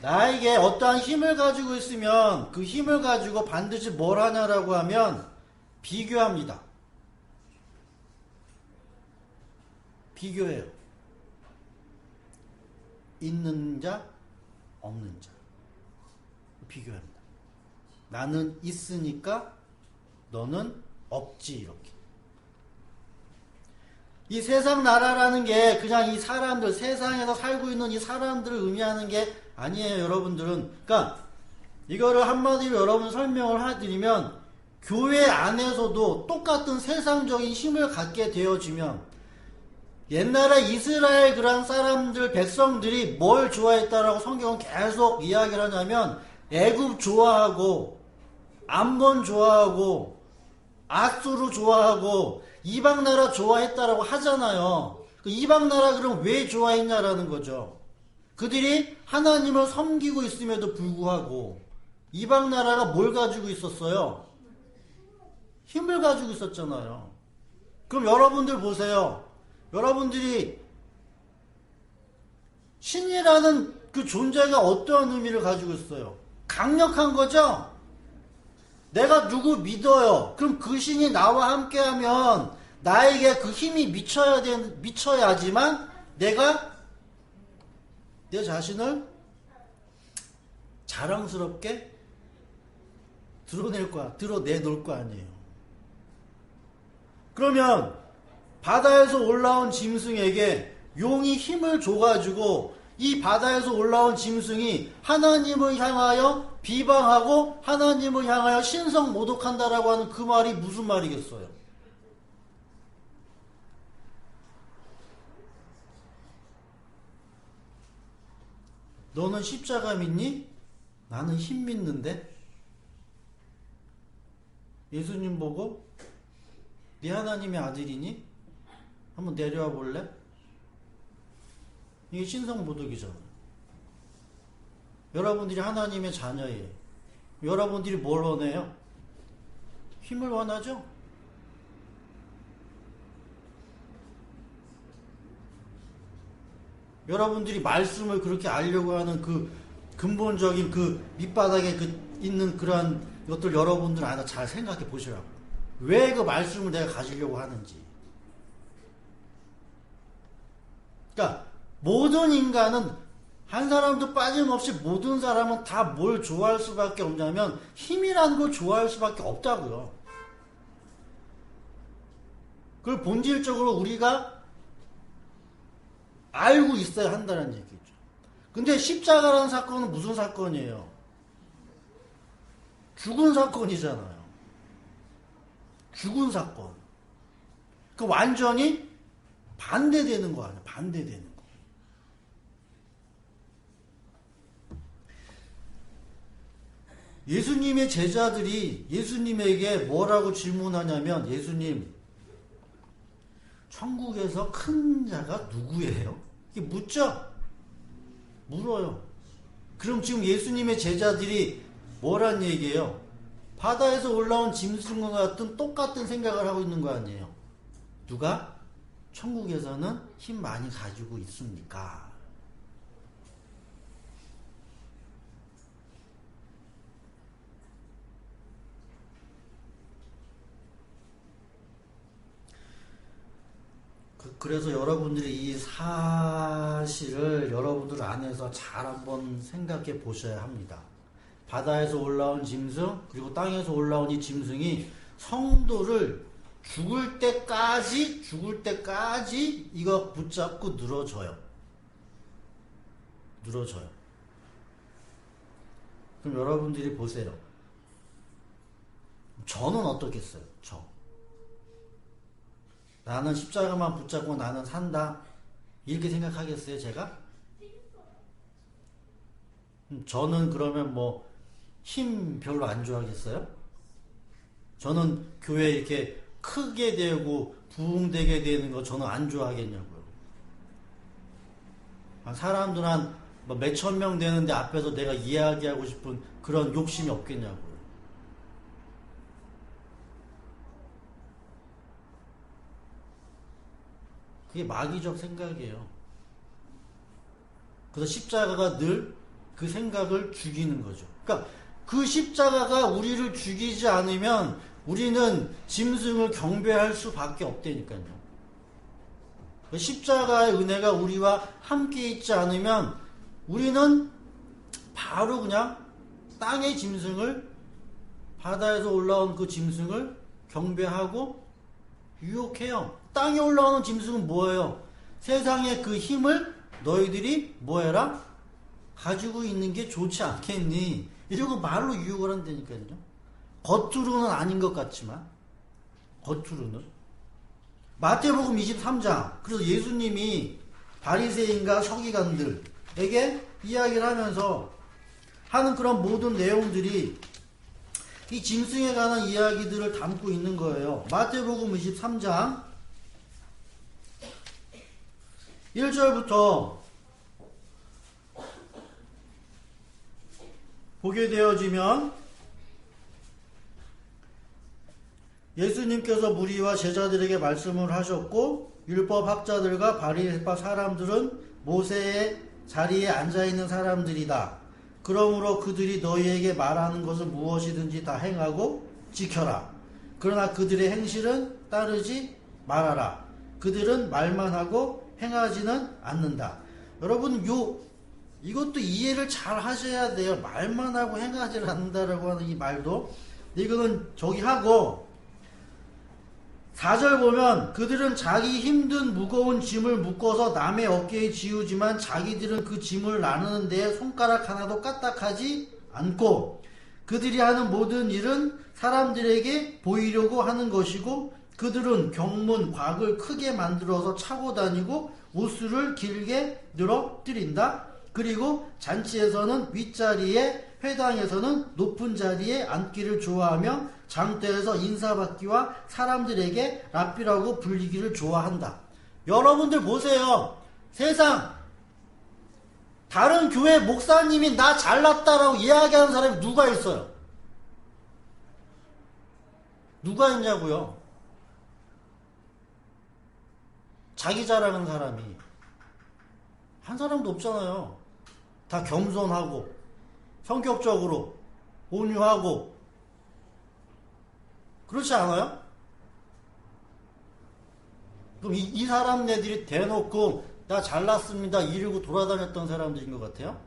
나에게 어떠한 힘을 가지고 있으면 그 힘을 가지고 반드시 뭘 하냐라고 하면 비교합니다. 비교해요. 있는 자, 없는 자. 비교합니다. 나는 있으니까 너는 없지, 이렇게. 이 세상 나라라는 게 그냥 이 사람들, 세상에서 살고 있는 이 사람들을 의미하는 게 아니에요, 여러분들은. 그러니까 이거를 한마디로 여러분 설명을 해드리면, 교회 안에서도 똑같은 세상적인 힘을 갖게 되어지면, 옛날에 이스라엘 그런 사람들, 백성들이 뭘 좋아했다라고 성경은 계속 이야기를 하냐면, 애굽 좋아하고 암몬 좋아하고 아수르 좋아하고 이방 나라 좋아했다라고 하잖아요. 그 이방 나라 그럼 왜 좋아했냐라는 거죠. 그들이 하나님을 섬기고 있음에도 불구하고 이방 나라가 뭘 가지고 있었어요? 힘을 가지고 있었잖아요. 그럼 여러분들 보세요. 여러분들이 신이라는 그 존재가 어떠한 의미를 가지고 있어요? 강력한 거죠? 내가 누구 믿어요. 그럼 그 신이 나와 함께하면 나에게 그 힘이 미쳐야지만 내가 내 자신을 자랑스럽게 드러내놓을 거 아니에요. 그러면 바다에서 올라온 짐승에게 용이 힘을 줘가지고 이 바다에서 올라온 짐승이 하나님을 향하여 비방하고 하나님을 향하여 신성 모독한다라고 하는 그 말이 무슨 말이겠어요? 너는 십자가 믿니? 나는 힘 믿는데? 예수님 보고 네 하나님의 아들이니? 한번 내려와 볼래? 이게 신성모독이잖아. 여러분들이 하나님의 자녀예요. 여러분들이 뭘 원해요? 힘을 원하죠? 여러분들이 말씀을 그렇게 알려고 하는 그 근본적인 그 밑바닥에 있는 그러한 것들 여러분들 하나 잘 생각해 보시라고. 왜 그 말씀을 내가 가지려고 하는지. 그러니까 모든 인간은 한 사람도 빠짐없이 모든 사람은 다 뭘 좋아할 수밖에 없냐면 힘이라는 걸 좋아할 수밖에 없다고요. 그걸 본질적으로 우리가 알고 있어야 한다는 얘기죠. 근데 십자가라는 사건은 무슨 사건이에요? 죽은 사건이잖아요. 죽은 사건. 그 완전히 반대되는 거 아니에요. 반대되는 거. 예수님의 제자들이 예수님에게 뭐라고 질문하냐면, 예수님, 천국에서 큰 자가 누구예요? 이게 묻죠? 물어요. 그럼 지금 예수님의 제자들이 뭐란 얘기예요? 바다에서 올라온 짐승과 같은 똑같은 생각을 하고 있는 거 아니에요? 누가 천국에서는 힘 많이 가지고 있습니까? 그래서 여러분들이 이 사실을 여러분들 안에서 잘 한번 생각해 보셔야 합니다. 바다에서 올라온 짐승, 그리고 땅에서 올라온 이 짐승이 성도를 죽을 때까지 이거 붙잡고 늘어져요. 그럼 여러분들이 보세요. 저는 어떻겠어요? 나는 십자가만 붙잡고 나는 산다. 이렇게 생각하겠어요, 제가? 저는 그러면 힘 별로 안 좋아하겠어요? 저는 교회 이렇게 크게 되고 부흥되게 되는 거 저는 안 좋아하겠냐고요. 사람들 한 몇천 명 되는데 앞에서 내가 이야기하고 싶은 그런 욕심이 없겠냐고요. 그게 마귀적 생각이에요. 그래서 십자가가 늘 그 생각을 죽이는 거죠. 그러니까 그 십자가가 우리를 죽이지 않으면 우리는 짐승을 경배할 수밖에 없다니까요. 십자가의 은혜가 우리와 함께 있지 않으면 우리는 바로 그냥 땅의 짐승을, 바다에서 올라온 그 짐승을 경배하고 유혹해요. 땅에 올라오는 짐승은 뭐예요? 세상의 그 힘을 너희들이 뭐해라? 가지고 있는 게 좋지 않겠니? 이러고 말로 유혹을 한다니까요. 겉으로는 아닌 것 같지만, 겉으로는. 마태복음 23장. 그래서 예수님이 바리새인과 서기관들에게 이야기를 하면서 하는 그런 모든 내용들이 이 짐승에 관한 이야기들을 담고 있는 거예요. 마태복음 23장 1절부터 보게 되어지면 예수님께서 무리와 제자들에게 말씀을 하셨고 율법학자들과 바리새파 사람들은 모세의 자리에 앉아있는 사람들이다. 그러므로 그들이 너희에게 말하는 것은 무엇이든지 다 행하고 지켜라. 그러나 그들의 행실은 따르지 말아라. 그들은 말만 하고 행하지는 않는다. 여러분 이것도 이해를 잘 하셔야 돼요. 말만 하고 행하지 않는다라고 하는 이 말도 이거는 저기 하고 4절 보면 그들은 자기 힘든 무거운 짐을 묶어서 남의 어깨에 지우지만 자기들은 그 짐을 나누는 데에 손가락 하나도 까딱하지 않고 그들이 하는 모든 일은 사람들에게 보이려고 하는 것이고 그들은 경문, 곽을 크게 만들어서 차고 다니고 옷수를 길게 늘어뜨린다. 그리고 잔치에서는 윗자리에 회당에서는 높은 자리에 앉기를 좋아하며 장터에서 인사받기와 사람들에게 랍비라고 불리기를 좋아한다. 여러분들 보세요. 세상 다른 교회 목사님이 나 잘났다라고 이야기하는 사람이 누가 있어요? 누가 있냐고요? 자기 자랑하는 사람이 한 사람도 없잖아요. 다 겸손하고 성격적으로 온유하고 그렇지 않아요? 그럼 이 사람네들이 대놓고 나 잘났습니다 이러고 돌아다녔던 사람들인 것 같아요?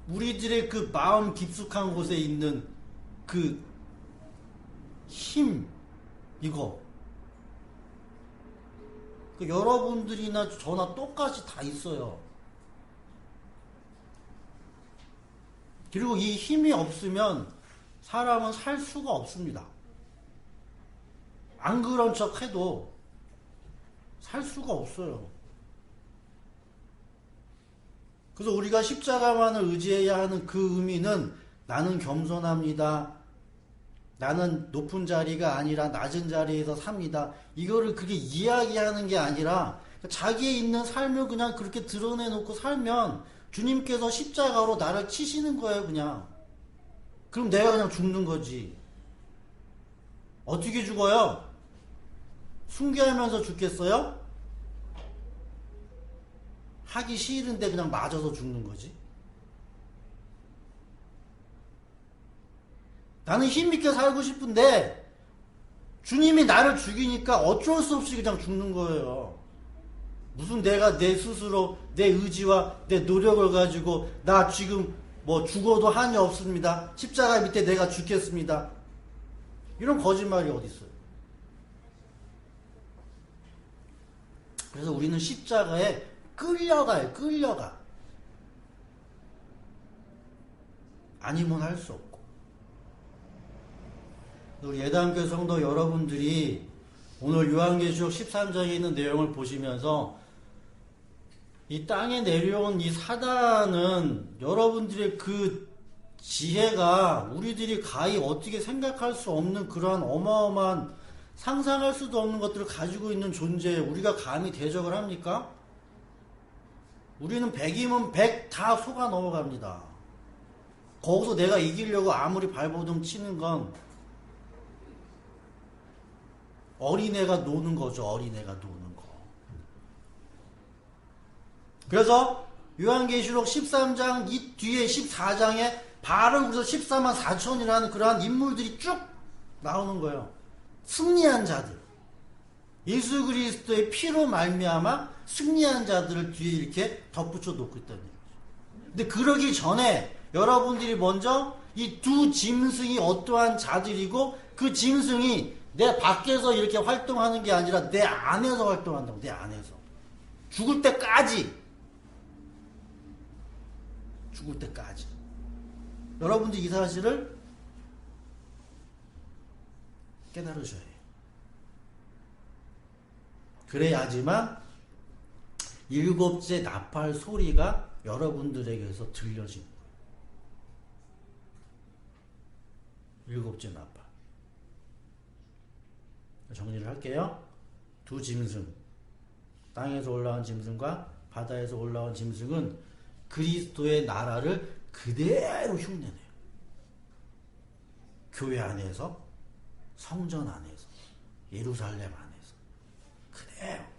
우리들의 그 마음 깊숙한 곳에 있는 그 힘, 이거 여러분들이나 저나 똑같이 다 있어요. 그리고 이 힘이 없으면 사람은 살 수가 없습니다. 안 그런 척 해도 살 수가 없어요. 그래서 우리가 십자가만을 의지해야 하는 그 의미는 나는 겸손합니다. 나는 높은 자리가 아니라 낮은 자리에서 삽니다. 이거를 그게 이야기하는 게 아니라 자기에 있는 삶을 그냥 그렇게 드러내놓고 살면 주님께서 십자가로 나를 치시는 거예요, 그냥. 그럼 내가 그냥 죽는 거지. 어떻게 죽어요? 순교하면서 죽겠어요? 하기 싫은데 그냥 맞아서 죽는 거지. 나는 힘있게 살고 싶은데 주님이 나를 죽이니까 어쩔 수 없이 그냥 죽는 거예요. 무슨 내가 내 스스로 내 의지와 내 노력을 가지고 나 지금 뭐 죽어도 한이 없습니다. 십자가 밑에 내가 죽겠습니다. 이런 거짓말이 어디 있어요? 그래서 우리는 십자가에 끌려가요. 끌려가. 아니면 할 수 없고. 우리 예단교회 성도 여러분들이 오늘 요한계시록 13장에 있는 내용을 보시면서 이 땅에 내려온 이 사단은 여러분들의 그 지혜가 우리들이 가히 어떻게 생각할 수 없는 그러한 어마어마한 상상할 수도 없는 것들을 가지고 있는 존재에 우리가 감히 대적을 합니까? 우리는 100이면 100 다 속아 넘어갑니다. 거기서 내가 이기려고 아무리 발버둥 치는 건 어린애가 노는 거죠. 어린애가 노는 거. 그래서 요한계시록 13장 이 뒤에 14장에 바로 그래서 14만 4천이라는 그러한 인물들이 쭉 나오는 거예요. 승리한 자들. 예수 그리스도의 피로 말미암아 승리한 자들을 뒤에 이렇게 덧붙여 놓고 있다는 얘기죠. 근데 그러기 전에 여러분들이 먼저 이 두 짐승이 어떠한 자들이고 그 짐승이 내 밖에서 이렇게 활동하는 게 아니라 내 안에서 활동한다고. 내 안에서. 죽을 때까지. 죽을 때까지. 여러분들 이 사실을 깨달으셔야 해요. 그래야지만 일곱째 나팔 소리가 여러분들에게서 들려집니다. 일곱째 나팔. 정리를 할게요. 두 짐승, 땅에서 올라온 짐승과 바다에서 올라온 짐승은 그리스도의 나라를 그대로 흉내내요. 교회 안에서, 성전 안에서, 예루살렘 안에서 그대로.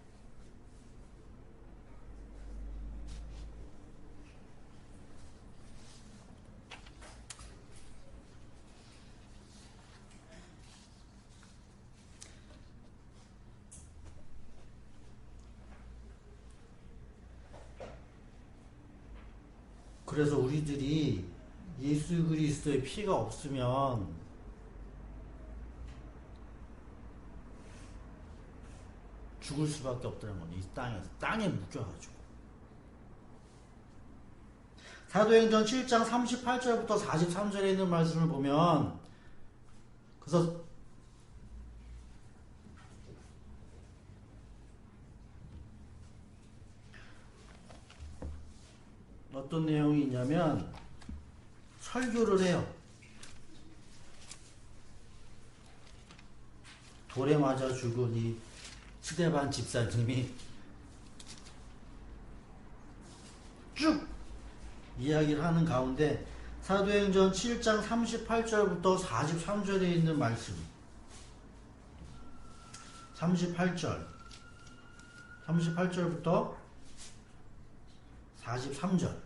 그래서 우리들이 예수 그리스도의 피가 없으면 죽을 수밖에 없다는 겁니다. 이 땅에서. 땅에 묶여가지고. 사도행전 7장 38절부터 43절에 있는 말씀을 보면 그래서 어떤 내용이 있냐면 설교를 해요. 돌에 맞아 죽은 이 스데반 집사님이 쭉 이야기를 하는 가운데 사도행전 7장 38절부터 43절에 있는 말씀 38절부터 43절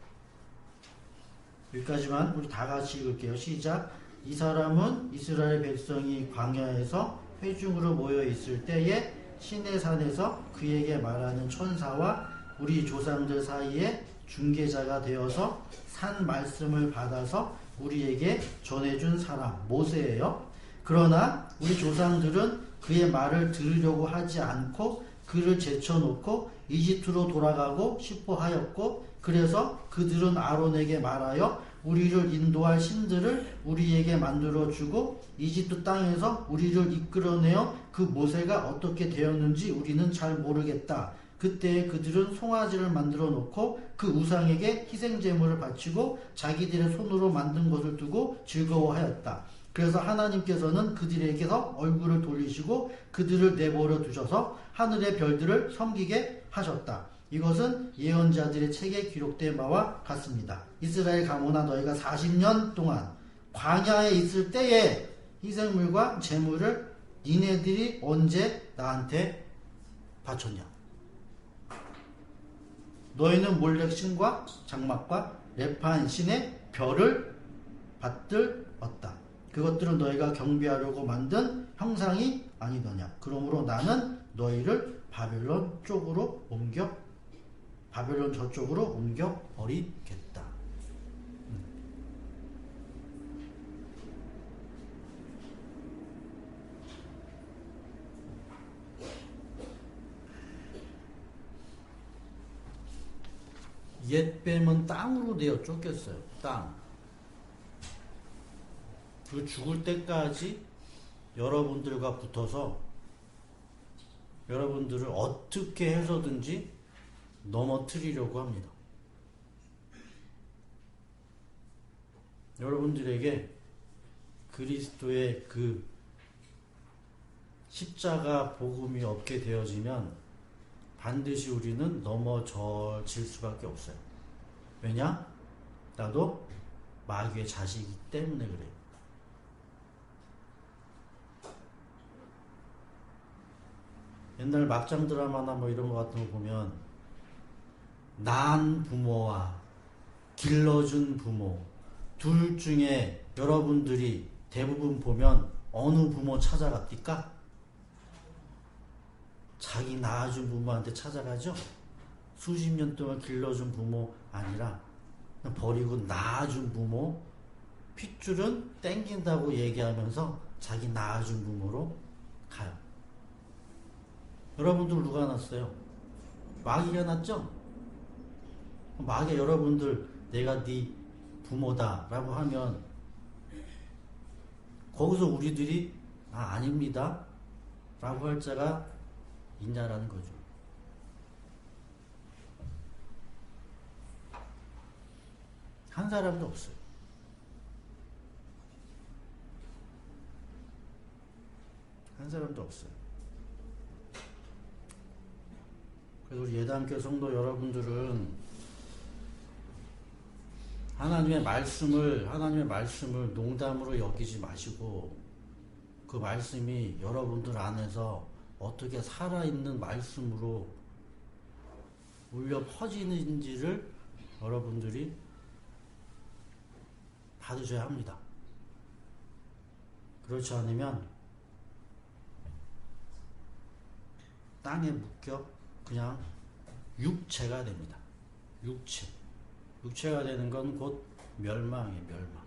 여기까지만 우리 다 같이 읽을게요. 시작. 이 사람은 이스라엘 백성이 광야에서 회중으로 모여 있을 때에 시내산에서 그에게 말하는 천사와 우리 조상들 사이에 중개자가 되어서 산 말씀을 받아서 우리에게 전해준 사람 모세예요. 그러나 우리 조상들은 그의 말을 들으려고 하지 않고 그를 제쳐놓고 이집트로 돌아가고 싶어 하였고 그래서 그들은 아론에게 말하여 우리를 인도할 신들을 우리에게 만들어주고 이집트 땅에서 우리를 이끌어내어 그 모세가 어떻게 되었는지 우리는 잘 모르겠다. 그때 그들은 송아지를 만들어 놓고 그 우상에게 희생제물을 바치고 자기들의 손으로 만든 것을 두고 즐거워하였다. 그래서 하나님께서는 그들에게서 얼굴을 돌리시고 그들을 내버려 두셔서 하늘의 별들을 섬기게 하셨다. 이것은 예언자들의 책에 기록된 바와 같습니다. 이스라엘 가문아 너희가 40년 동안 광야에 있을 때에 희생물과 제물을 니네들이 언제 나한테 바쳤냐? 너희는 몰렉 신과 장막과 레판 신의 별을 받들었다. 그것들은 너희가 경배하려고 만든 형상이 아니더냐. 그러므로 나는 너희를 바벨론 저쪽으로 옮겨 버리겠다. 옛뱀은 땅으로 내어 쫓겼어요. 땅. 그 죽을 때까지 여러분들과 붙어서 여러분들을 어떻게 해서든지 넘어뜨리려고 합니다. 여러분들에게 그리스도의 그 십자가 복음이 없게 되어지면 반드시 우리는 넘어질 수밖에 없어요. 왜냐? 나도 마귀의 자식이기 때문에 그래요. 옛날 막장 드라마나 뭐 이런 거 같은 거 보면 낳은 부모와 길러준 부모 둘 중에 여러분들이 대부분 보면 어느 부모 찾아갑니까? 자기 낳아준 부모한테 찾아가죠? 수십 년 동안 길러준 부모 아니라 버리고 낳아준 부모 핏줄은 땡긴다고 얘기하면서 자기 낳아준 부모로 가요. 여러분들 누가 낳았어요? 마귀가 낳았죠? 마귀가 여러분들 내가 네 부모다 라고 하면 거기서 우리들이 아닙니다 라고 할 자가 있냐라는 거죠. 한 사람도 없어요. 한 사람도 없어요. 그래서 우리 예단교회 성도 여러분들은 하나님의 말씀을 농담으로 여기지 마시고 그 말씀이 여러분들 안에서 어떻게 살아있는 말씀으로 울려 퍼지는지를 여러분들이 받으셔야 합니다. 그렇지 않으면 땅에 묶여 그냥 육체가 됩니다. 육체가 되는 건 곧 멸망이에요. 멸망.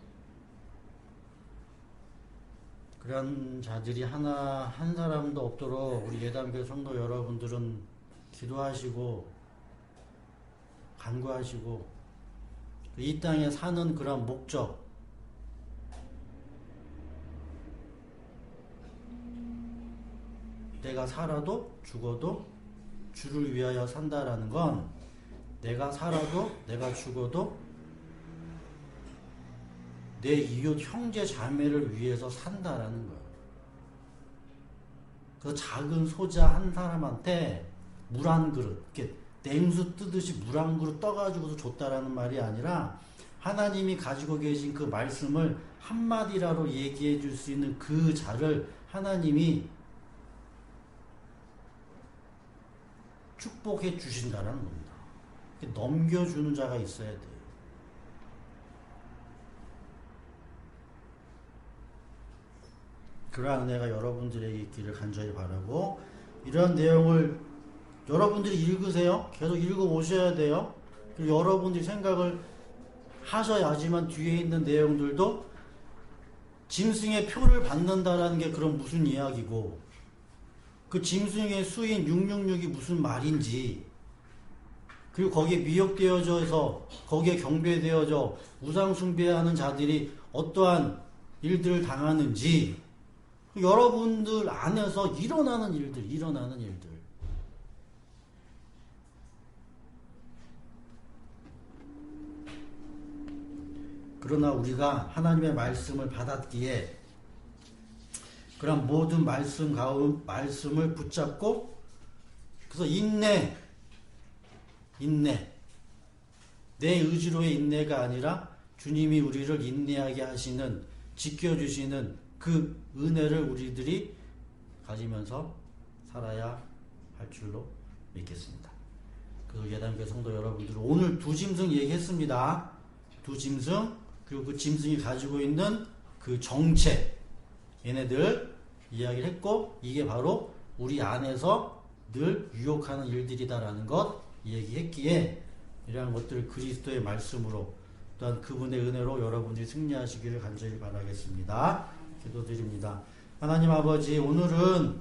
그런 자들이 한 사람도 없도록 우리 예단교회 성도 여러분들은 기도하시고 간구하시고 이 땅에 사는 그런 목적 내가 살아도 죽어도 주를 위하여 산다라는 건 내가 살아도 내가 죽어도 내 이웃 형제 자매를 위해서 산다라는 거예요. 그 작은 소자 한 사람한테 물 한 그릇, 이렇게 냉수 뜨듯이 물 한 그릇 떠가지고서 줬다라는 말이 아니라 하나님이 가지고 계신 그 말씀을 한마디라도 얘기해 줄 수 있는 그 자를 하나님이 축복해 주신다라는 겁니다. 넘겨주는 자가 있어야 돼요. 그러한 은혜가 여러분들에게 있기를 간절히 바라고 이런 내용을 여러분들이 읽으세요. 계속 읽어오셔야 돼요. 그리고 여러분들이 생각을 하셔야지만 뒤에 있는 내용들도 짐승의 표를 받는다라는 게 그럼 무슨 이야기고 그 짐승의 수인 666이 무슨 말인지 그리고 거기에 미혹되어져서 거기에 경배되어져 우상 숭배하는 자들이 어떠한 일들을 당하는지 여러분들 안에서 일어나는 일들 그러나 우리가 하나님의 말씀을 받았기에 그런 모든 말씀을 붙잡고 그래서 인내 내 의지로의 인내가 아니라 주님이 우리를 인내하게 하시는 지켜주시는 그 은혜를 우리들이 가지면서 살아야 할 줄로 믿겠습니다. 그 예단교회 성도 여러분들, 오늘 두 짐승 얘기했습니다. 두 짐승, 그리고 그 짐승이 가지고 있는 그 정체, 얘네들 이야기를 했고, 이게 바로 우리 안에서 늘 유혹하는 일들이다라는 것 얘기했기에, 이러한 것들을 그리스도의 말씀으로 또한 그분의 은혜로 여러분들이 승리하시기를 간절히 바라겠습니다. 기도드립니다. 하나님 아버지, 오늘은